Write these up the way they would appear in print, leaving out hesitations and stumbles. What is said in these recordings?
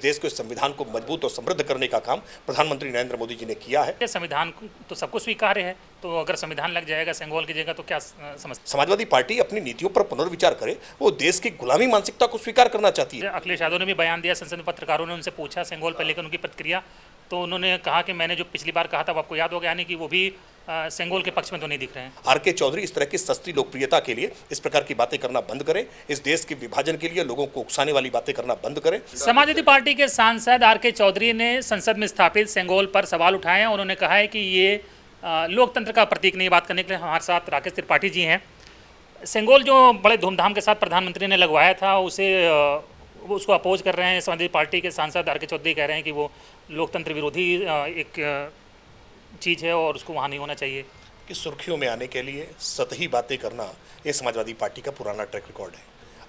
देश के संविधान को मजबूत और समृद्ध करने का काम प्रधानमंत्री नरेंद्र मोदी जी ने किया है। संविधान तो सबको स्वीकार्य है, तो अगर संविधान लग जाएगा सेंगोल की जगह तो क्या समझते? समाजवादी पार्टी अपनी नीतियों पर पुनर्विचार करे, वो देश की गुलामी मानसिकता को स्वीकार करना चाहती है। अखिलेश यादव ने भी बयान दिया, संसद में पत्रकारों ने उनसे पूछा सेंगोल पर लेकर उनकी प्रतिक्रिया, तो उन्होंने कहा कि मैंने जो पिछली बार कहा था वो आपको याद हो गया, यानी कि वो भी सेंगोल के पक्ष में तो नहीं दिख रहे हैं। आर.के. चौधरी इस तरह की सस्ती लोकप्रियता के लिए इस प्रकार की बातें करना बंद करें। इस देश के विभाजन के लिए लोगों को उकसाने वाली बातें करना बंद करें। समाजवादी पार्टी के सांसद आर.के. चौधरी ने संसद में स्थापित सेंगोल पर सवाल उठाए हैं। उन्होंने कहा है कि ये लोकतंत्र का प्रतीक नहीं। बात करने के लिए हमारे साथ राकेश त्रिपाठी जी हैं। सेंगोल जो बड़े धूमधाम के साथ प्रधानमंत्री ने लगवाया था, उसको अपोज कर रहे हैं समाजवादी पार्टी के सांसद आर.के. चौधरी। कह रहे हैं कि वो लोकतंत्र विरोधी एक चीज़ है और उसको वहाँ नहीं होना चाहिए। कि सुर्खियों में आने के लिए सतही बातें करना ये समाजवादी पार्टी का पुराना ट्रैक रिकॉर्ड है।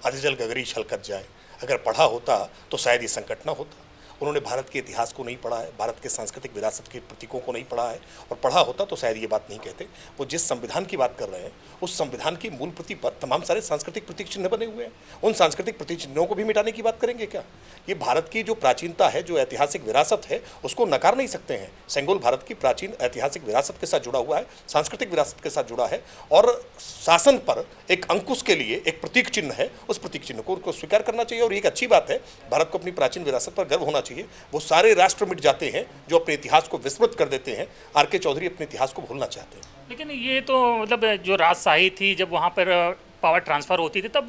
अधजल गगरी छलकत जाए, अगर पढ़ा होता तो शायद ये संकट ना होता। उन्होंने भारत के इतिहास को नहीं पढ़ा है, भारत के सांस्कृतिक विरासत के प्रतीकों को नहीं पढ़ा है, और पढ़ा होता तो शायद ये बात नहीं कहते। वो जिस संविधान की बात कर रहे हैं उस संविधान की मूल प्रति पर तमाम सारे सांस्कृतिक प्रतीक चिन्ह बने हुए हैं। उन सांस्कृतिक प्रतीक चिन्हों को भी मिटाने की बात करेंगे क्या? ये भारत की जो प्राचीनता है, जो ऐतिहासिक विरासत है, उसको नकार नहीं सकते हैं। सेंगोल भारत की प्राचीन ऐतिहासिक विरासत के साथ जुड़ा हुआ है, सांस्कृतिक विरासत के साथ जुड़ा है, और शासन पर एक अंकुश के लिए एक प्रतीक चिन्ह है। उस प्रतीक चिन्ह को उनको स्वीकार करना चाहिए, और एक अच्छी बात है। भारत को अपनी प्राचीन विरासत पर गर्व होना चाहिए। वो सारे राष्ट्र मिट जाते हैं जो अपने इतिहास को विस्मृत कर देते हैं। आर.के. चौधरी अपने इतिहास को भूलना चाहते हैं। लेकिन ये तो मतलब जो राजशाही थी, जब वहाँ पर पावर ट्रांसफ़र होती थी तब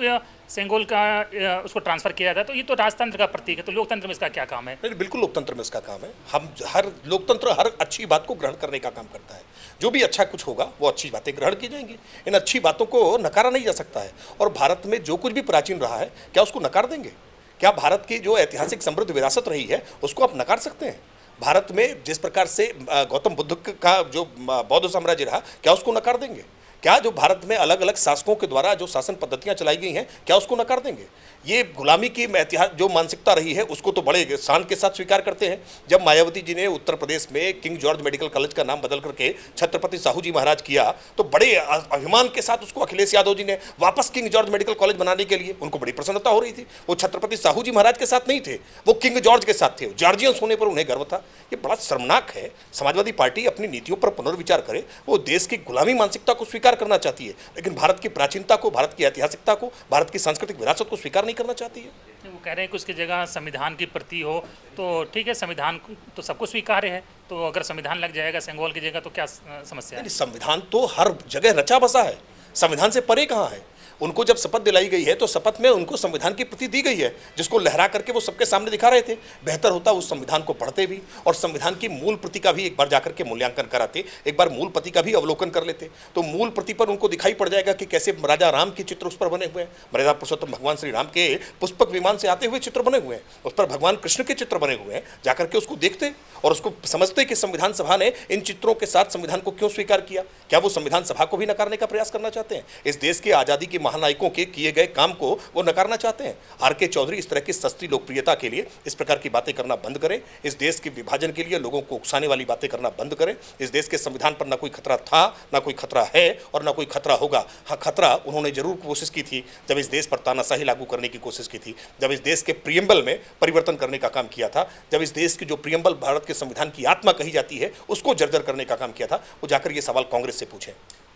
सेंगोल का उसको ट्रांसफ़र किया था, तो ये तो राजतंत्र का प्रतीक है। तो लोकतंत्र में इसका क्या काम है? नहीं, बिल्कुल लोकतंत्र में इसका काम है। हम हर लोकतंत्र हर अच्छी बात को ग्रहण करने का काम करता है। जो भी अच्छा कुछ होगा वो अच्छी बातें ग्रहण की जाएंगी। इन अच्छी बातों को नकारा नहीं जा सकता है। और भारत में जो कुछ भी प्राचीन रहा है, क्या उसको नकार देंगे? क्या भारत की जो ऐतिहासिक समृद्ध विरासत रही है उसको आप नकार सकते हैं? भारत में जिस प्रकार से गौतम बुद्ध का जो बौद्ध साम्राज्य रहा, क्या उसको नकार देंगे? क्या जो भारत में अलग अलग शासकों के द्वारा जो शासन पद्धतियां चलाई गई हैं, क्या उसको नकार देंगे? ये गुलामी की इतिहास जो मानसिकता रही है उसको तो बड़े शान के साथ स्वीकार करते हैं। जब मायावती जी ने उत्तर प्रदेश में किंग जॉर्ज मेडिकल कॉलेज का नाम बदल करके छत्रपति साहू जी महाराज किया, तो बड़े अभिमान के साथ उसको अखिलेश यादव जी ने वापस किंग जॉर्ज मेडिकल कॉलेज बनाने के लिए, उनको बड़ी प्रसन्नता हो रही थी। वो छत्रपति साहू जी महाराज के साथ नहीं थे, वो किंग जॉर्ज के साथ थे। जॉर्जियंस होने पर उन्हें गर्व था। ये बड़ा शर्मनाक है। समाजवादी पार्टी अपनी नीतियों पर पुनर्विचार करे। वो देश की गुलामी मानसिकता को स्वीकार करना चाहती है, लेकिन भारत की प्राचीनता को, भारत की ऐतिहासिकता को, भारत की सांस्कृतिक विरासत को स्वीकार नहीं करना चाहती है। वो कह रहे हैं कि उसकी जगह संविधान की प्रति हो, तो ठीक है, संविधान तो सबको स्वीकार्य है, तो अगर संविधान लग जाएगा सेंगोल की जगह तो क्या समस्या है? संविधान तो हर जगह रचा बसा है। संविधान से परे कहाँ है? उनको जब शपथ दिलाई गई है तो शपथ में उनको संविधान की प्रति दी गई है, जिसको लहरा करके वो सबके सामने दिखा रहे थे। बेहतर होता उस संविधान को पढ़ते भी और संविधान की मूल प्रति का भी एक बार जाकर के मूल्यांकन कराते, एक बार मूल प्रति का भी अवलोकन कर लेते, तो मूल प्रति पर उनको दिखाई पड़ जाएगा कि कैसे राजा राम के चित्र उस पर बने हुए हैं। मर्यादा पुरुषोत्तम भगवान श्री राम के पुष्पक विमान से आते हुए चित्र बने हुए हैं, उस पर भगवान कृष्ण के चित्र बने हुए हैं। जाकर के उसको देखते और उसको समझते कि संविधान सभा ने इन चित्रों के साथ संविधान को क्यों स्वीकार किया। क्या वो संविधान सभा को भी नकारने का प्रयास करना चाहते हैं? इस देश के आज़ादी के महानायकों के किए गए काम को वो नकारना चाहते हैं? आर.के. चौधरी इस तरह की सस्ती लोकप्रियता के लिए इस प्रकार की बातें करना बंद करें। इस देश के विभाजन के लिए लोगों को उकसाने वाली बातें करना बंद करें। इस देश के संविधान पर ना कोई खतरा था, ना कोई खतरा है और ना कोई खतरा होगा। हाँ, खतरा उन्होंने जरूर कोशिश की थी जब इस देश पर तानाशाही लागू करने की कोशिश की थी, जब इस देश के प्रियम्बल में परिवर्तन करने का काम किया था, जब इस देश की जो प्रियम्बल भारत के संविधान की आत्मा कही जाती है उसको जर्जर करने का काम किया था। वो जाकर ये सवाल कांग्रेस से पूछें।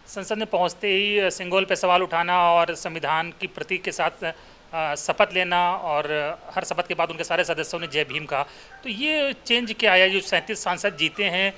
संसद में पहुंचते ही सेंगोल पे सवाल उठाना और संविधान की प्रतीक के साथ शपथ लेना, और हर शपथ के बाद उनके सारे सदस्यों ने जय भीम कहा, तो ये चेंज क्या आया? जो 37 सांसद जीते हैं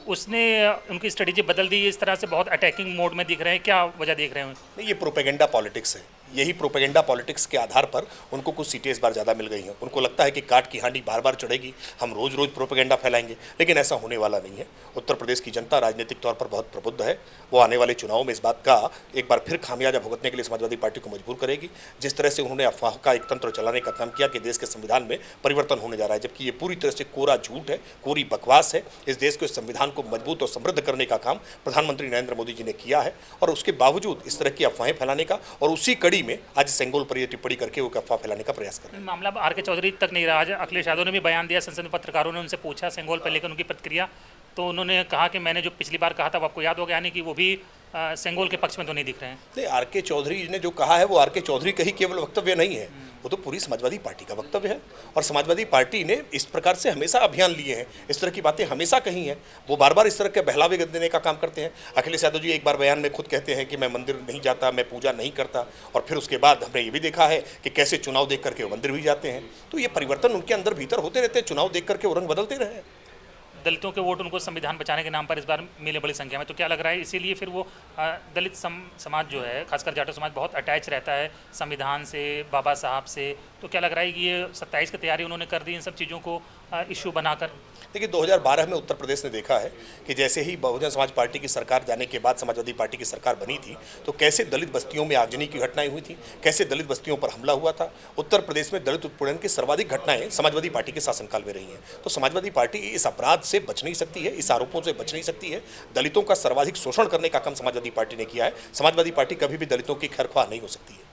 उसने उनकी स्ट्रेटेजी बदल दी, इस तरह से बहुत अटैकिंग मोड में दिख रहे हैं, क्या वजह देख रहे हैं? नहीं, ये प्रोपेगेंडा पॉलिटिक्स है। यही प्रोपेगेंडा पॉलिटिक्स के आधार पर उनको कुछ सीटें इस बार ज़्यादा मिल गई हैं। उनको लगता है कि काट की हांडी बार बार चढ़ेगी, हम रोज़ रोज़ प्रोपेगेंडा फैलाएंगे, लेकिन ऐसा होने वाला नहीं है। उत्तर प्रदेश की जनता राजनीतिक तौर पर बहुत प्रबुद्ध है। वो आने वाले चुनाव में इस बात का एक बार फिर खामियाजा भुगतने के लिए समाजवादी पार्टी को मजबूर करेगी। जिस तरह से उन्होंने अफवाह का एक तंत्र चलाने का काम किया कि देश के संविधान में परिवर्तन होने जा रहा है, जबकि ये पूरी तरह से कोरा झूठ है, कोरी बकवास है। इस देश के संविधान को मजबूत और समृद्ध करने का काम प्रधानमंत्री नरेंद्र मोदी जी ने किया है, और उसके बावजूद इस तरह की अफवाहें फैलाने का, और उसी कड़ी में आज सेंगोल पर ये टिप्पणी करके वो अफवाह फैलाने का प्रयास कर रहे हैं। मामला आर.के. चौधरी तक नहीं रहा। आज अखिलेश यादव ने भी बयान दिया, संसद में पत्रकारों ने उनसे पूछा सेंगोल पर लेकर उनकी प्रतिक्रिया, तो उन्होंने कहा कि मैंने जो पिछली बार कहा था वो आपको याद हो गया, यानी कि वो भी सेंगोल के पक्ष में तो नहीं दिख रहे हैं। नहीं, आर के चौधरी ने जो कहा है वो आर के चौधरी का ही केवल वक्तव्य नहीं है, वो तो पूरी समाजवादी पार्टी का वक्तव्य है। और समाजवादी पार्टी ने इस प्रकार से हमेशा अभियान लिए हैं, इस तरह की बातें हमेशा कही हैं। वो बार बार इस तरह के बहलावे देने का काम करते हैं। अखिलेश यादव जी एक बार बयान में खुद कहते हैं कि मैं मंदिर नहीं जाता, मैं पूजा नहीं करता, और फिर उसके बाद हमने ये भी देखा है कि कैसे चुनाव देख करके वो मंदिर भी जाते हैं। तो ये परिवर्तन उनके अंदर भीतर होते रहते हैं, चुनाव देख करके वो रंग बदलते रहे। दलितों के वोट उनको संविधान बचाने के नाम पर इस बार मिले बड़ी संख्या में, तो क्या लग रहा है इसीलिए फिर वो दलित समाज जो है, खासकर जाटो समाज, बहुत अटैच रहता है संविधान से, बाबा साहब से। तो क्या लग रहा है कि ये 27 की तैयारी उन्होंने कर दी इन सब चीज़ों को इशू बनाकर? देखिए 2012 में उत्तर प्रदेश ने देखा है कि जैसे ही बहुजन समाज पार्टी की सरकार जाने के बाद समाजवादी पार्टी की सरकार बनी थी, तो कैसे दलित बस्तियों में आगजनी की घटनाएं हुई थी, कैसे दलित बस्तियों पर हमला हुआ था। उत्तर प्रदेश में दलित उत्पीड़न की सर्वाधिक घटनाएं समाजवादी पार्टी के शासनकाल में रही हैं। तो समाजवादी पार्टी इस अपराध से बच नहीं सकती है, इस आरोपों से बच नहीं सकती है। दलितों का सर्वाधिक शोषण करने का काम समाजवादी पार्टी ने किया है। समाजवादी पार्टी कभी भी दलितों की खैरख्वाह नहीं हो सकती है।